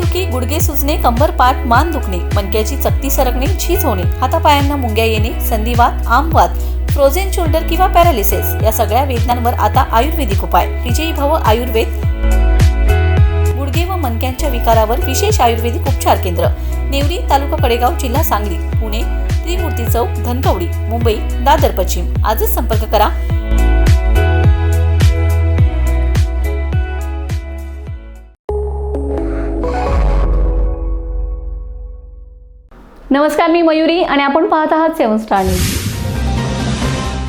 डोकेदुखी, गुडघे सुजणे, कंबर पाठ मान दुखणे, मणक्याची चकती सरकणे, झीज होणे, हातापायांना मुंग्या येणे, संधिवात, आमवात, फ्रोझन शोल्डर किंवा पॅरालिसिस या सगळ्या वेदनांवर आता आयुर्वेदिक उपाय. विजयी भव आयुर्वेद. गुडघे व मणक्यांच्या विकारावर विशेष आयुर्वेदिक उपचार केंद्र. नेवरी, तालुका कडेगाव, जिल्हा सांगली. पुणे त्रिमूर्ती चौक, धनकवडी. मुंबई दादर पश्चिम. आजच संपर्क करा. नमस्कार, मी मयुरी आणि आपण पाहत आहात 7 स्टार न्यूज.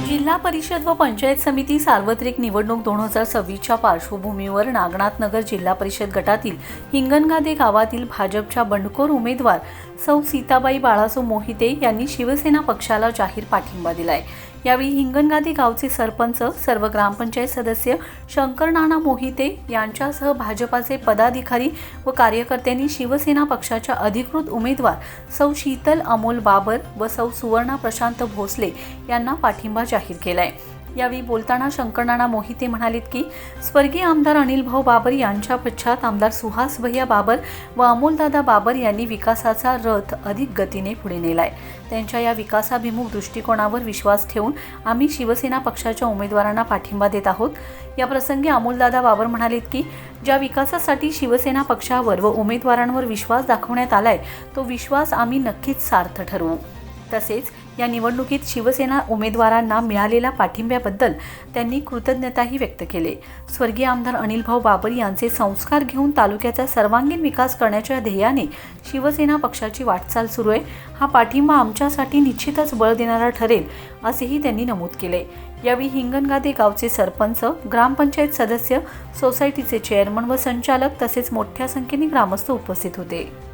जिल्हा परिषद व पंचायत समिती सार्वत्रिक निवडणूक 2026च्या पार्श्वभूमीवर नागनाथ नगर जिल्हा परिषद गटातील हिंगणघाटे गावातील भाजपच्या बंडखोर उमेदवार सौ सीताबाई बाळासो मोहिते यांनी शिवसेना पक्षाला जाहीर पाठिंबा दिलाय. यावेळी हिंगणघाटे गावचे सरपंच, सर्व ग्रामपंचायत सदस्य शंकर नाना मोहिते यांच्यासह भाजपाचे पदाधिकारी व कार्यकर्त्यांनी शिवसेना पक्षाच्या अधिकृत उमेदवार सौ शीतल अमोल बाबर व सौ सुवर्णा प्रशांत भोसले यांना पाठिंबा जाहीर केलाय. यावेळी बोलताना शंकर नाना मोहिते म्हणालेत की स्वर्गीय आमदार अनिल भाऊ बाबर यांच्या पश्चात आमदार सुहास भैया बाबर व अमोलदादा बाबर यांनी विकासाचा रथ अधिक गतीने पुढे नेलाय. त्यांच्या या विकासाभिमुख दृष्टिकोनावर विश्वास ठेवून आम्ही शिवसेना पक्षाच्या उमेदवारांना पाठिंबा देत आहोत. या प्रसंगी अमोलदादा बाबर म्हणालेत की ज्या विकासासाठी शिवसेना पक्षावर व उमेदवारांवर विश्वास दाखवण्यात आलाय तो विश्वास आम्ही नक्कीच सार्थ ठरवू. तसेच या निवडणुकीत शिवसेना उमेदवारांना मिळालेल्या पाठिंब्याबद्दल त्यांनी कृतज्ञताही व्यक्त केली. स्वर्गीय आमदार अनिल भाऊ बाबर यांचे संस्कार घेऊन तालुक्याचा सर्वांगीण विकास करण्याच्या ध्येयाने शिवसेना पक्षाची वाटचाल सुरू आहे. हा पाठिंबा आमच्यासाठी निश्चितच बळ देणारा ठरेल असेही त्यांनी नमूद केले. यावेळी हिंगणघाटे गावचे सरपंच, ग्रामपंचायत सदस्य, सोसायटीचे चेअरमन व संचालक तसेच मोठ्या संख्येने ग्रामस्थ उपस्थित होते.